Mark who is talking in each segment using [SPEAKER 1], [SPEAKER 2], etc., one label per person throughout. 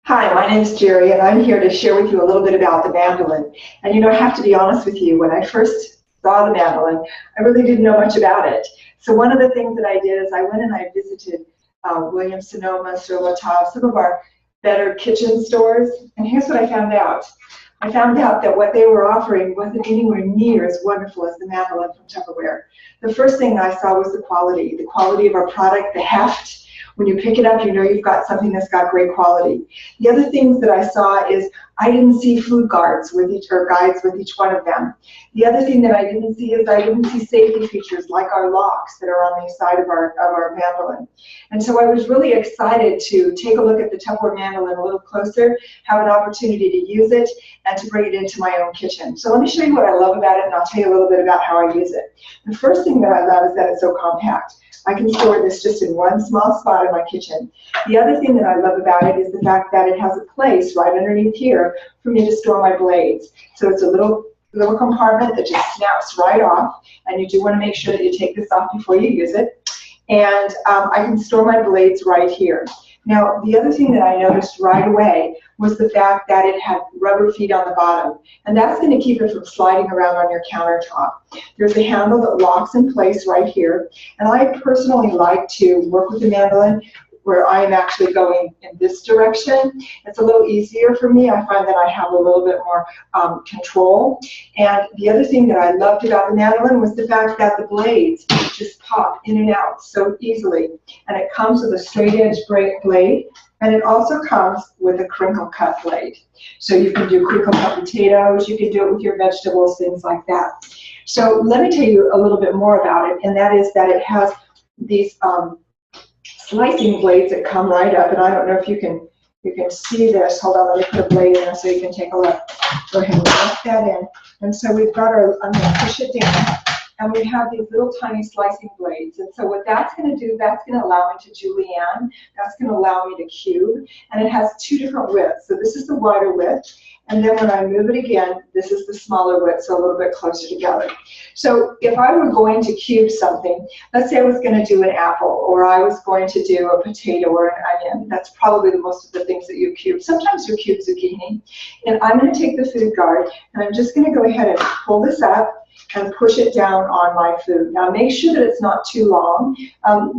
[SPEAKER 1] Hi, my name is Jerry, and I'm here to share with you a little bit about the mandolin. And I have to be honest with you, when I first saw the mandolin, I really didn't know much about it. So one of the things that I did is I went and I visited Williams-Sonoma, Sur La Table, some of our better kitchen stores, and here's what I found out. I found out that what they were offering wasn't anywhere near as wonderful as the mandolin from Tupperware. The first thing I saw was the quality of our product, the heft. When you pick it up, you know you've got something that's got great quality. The other things that I saw is I didn't see food guards with each one of them. The other thing that I didn't see is I didn't see safety features like our locks that are on the side of our mandolin. And so I was really excited to take a look at the Tupperware mandolin a little closer, have an opportunity to use it, and to bring it into my own kitchen. So let me show you what I love about it, and I'll tell you a little bit about how I use it. The first thing that I love is that it's so compact. I can store this just in one small spot in my kitchen. The other thing that I love about it is the fact that it has a place right underneath here for me to store my blades. So it's a little compartment that just snaps right off, and you do want to make sure that you take this off before you use it. And I can store my blades right here. Now, the other thing that I noticed right away was the fact that it had rubber feet on the bottom, and that's going to keep it from sliding around on your countertop. There's a handle that locks in place right here, and I personally like to work with the mandolin where I am actually going in this direction. It's a little easier for me. I find that I have a little bit more control. And the other thing that I loved about the mandolin was the fact that the blades just pop in and out so easily. And it comes with a straight edge blade, and it also comes with a crinkle cut blade. So you can do crinkle cut potatoes, you can do it with your vegetables, things like that. So let me tell you a little bit more about it, and that is that it has these slicing blades that come right up, and I don't know if you can see this. Hold on, let me put a blade in there so you can take a look. Go ahead and lock that in. And so we've got our, I'm going to push it down, and we have these little tiny slicing blades. And so what that's going to do, that's going to allow me to julienne, that's going to allow me to cube, and it has two different widths. So this is the wider width, and then when I move it again, this is the smaller width, so a little bit closer together. So if I were going to cube something, let's say I was going to do an apple, or I was going to do a potato or an onion, that's probably the most of the things that you cube. Sometimes you cube zucchini. And I'm going to take the food guard, and I'm just going to go ahead and pull this up and push it down on my food. Now make sure that it's not too long.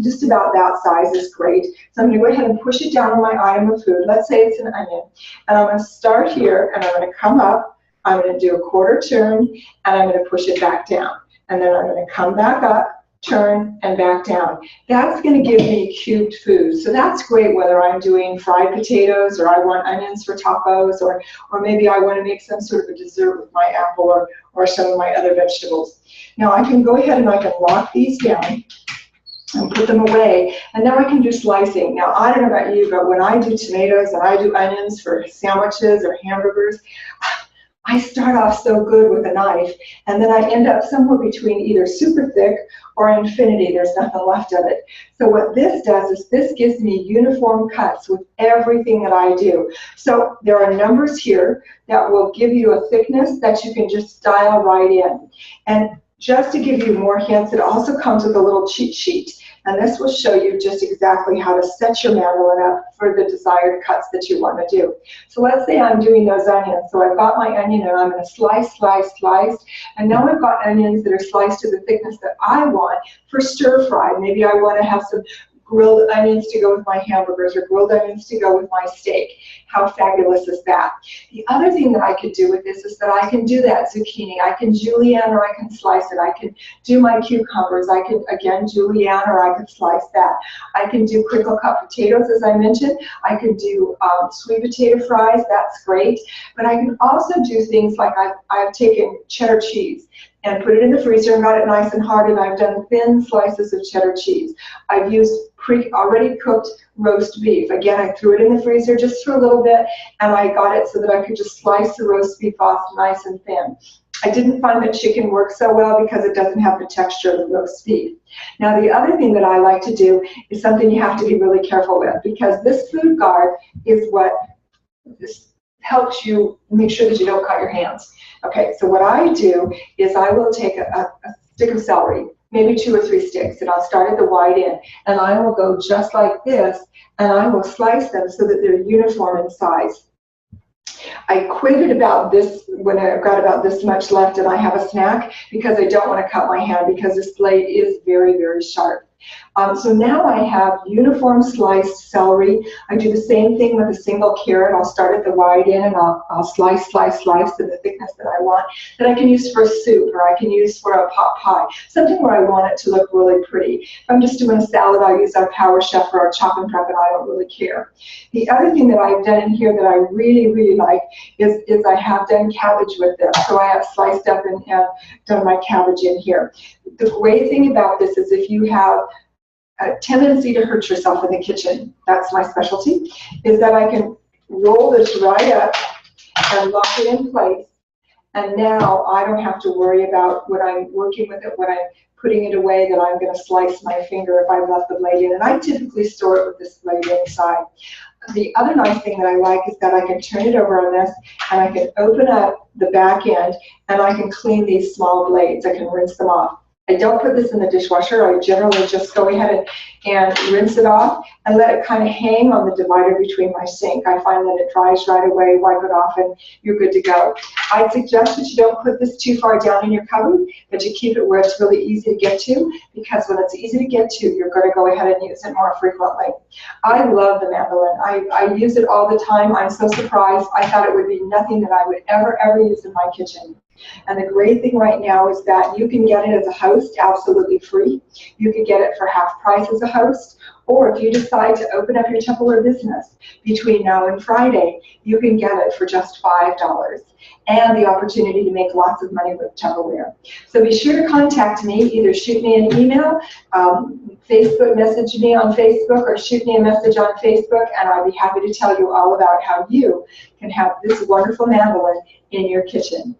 [SPEAKER 1] Just about that size is great. So I'm going to go ahead and push it down on my item of food. Let's say it's an onion. And I'm going to start here, and I'm going to come up. I'm going to do a quarter turn, and I'm going to push it back down. And then I'm going to come back up, turn, and back down. That's going to give me cubed food. So that's great whether I'm doing fried potatoes, or I want onions for tacos, or maybe I want to make some sort of a dessert with my apple or some of my other vegetables. Now I can go ahead and I can lock these down and put them away, and now I can do slicing. Now I don't know about you, but when I do tomatoes and I do onions for sandwiches or hamburgers, I start off so good with a knife, and then I end up somewhere between either super thick or infinity. There's nothing left of it. So what this does is this gives me uniform cuts with everything that I do. So there are numbers here that will give you a thickness that you can just dial right in. And just to give you more hints, it also comes with a little cheat sheet. And this will show you just exactly how to set your mandolin up for the desired cuts that you want to do. So let's say I'm doing those onions. So I've got my onion, and I'm going to slice, slice, slice. And now I've got onions that are sliced to the thickness that I want for stir fry. Maybe I want to have some grilled onions to go with my hamburgers, or grilled onions to go with my steak. How fabulous is that? The other thing that I could do with this is that I can do that zucchini. I can julienne, or I can slice it. I can do my cucumbers. I can, again, julienne, or I could slice that. I can do crinkle cut potatoes, as I mentioned. I could do sweet potato fries. That's great. But I can also do things like I've taken cheddar cheese and put it in the freezer and got it nice and hard, and I've done thin slices of cheddar cheese. I've used already cooked roast beef. Again, I threw it in the freezer just for a little bit, and I got it so that I could just slice the roast beef off nice and thin. I didn't find that chicken works so well because it doesn't have the texture of the roast beef. Now, the other thing that I like to do is something you have to be really careful with, because this food guard is what helps you make sure that you don't cut your hands. Okay, so what I do is I will take a stick of celery, maybe 2 or 3 sticks, and I'll start at the wide end, and I will go just like this, and I will slice them so that they're uniform in size. I quit at about this, when I've got about this much left and I have a snack, because I don't want to cut my hand, because this blade is very, very sharp. So now I have uniform sliced celery. I do the same thing with a single carrot. I'll start at the wide end, and I'll slice to the thickness that I want, that I can use for a soup, or I can use for a pot pie, something where I want it to look really pretty. If I'm just doing a salad, I'll use our Power Chef or our Chop and Prep, and I don't really care. The other thing that I've done in here that I really, really like is I have done cabbage with this. So I have sliced up and done my cabbage in here. The great thing about this is if you have a tendency to hurt yourself in the kitchen, that's my specialty, is that I can roll this right up and lock it in place. And now I don't have to worry about when I'm working with it, when I'm putting it away, that I'm going to slice my finger if I've left the blade in. And I typically store it with this blade inside. The other nice thing that I like is that I can turn it over on this, and I can open up the back end, and I can clean these small blades. I can rinse them off. I don't put this in the dishwasher. I generally just go ahead and rinse it off and let it kind of hang on the divider between my sink. I find that it dries right away, wipe it off, and you're good to go. I'd suggest that you don't put this too far down in your cupboard, that you keep it where it's really easy to get to, because when it's easy to get to, you're going to go ahead and use it more frequently. I love the Mandoline. I use it all the time. I'm so surprised. I thought it would be nothing that I would ever use in my kitchen. And the great thing right now is that you can get it as a host absolutely free. You can get it for half price as a host, or if you decide to open up your Tupperware business between now and Friday, you can get it for just $5 and the opportunity to make lots of money with Tupperware. So be sure to contact me, either shoot me an email, Facebook message me on Facebook, or shoot me a message on Facebook, and I'll be happy to tell you all about how you can have this wonderful mandolin in your kitchen.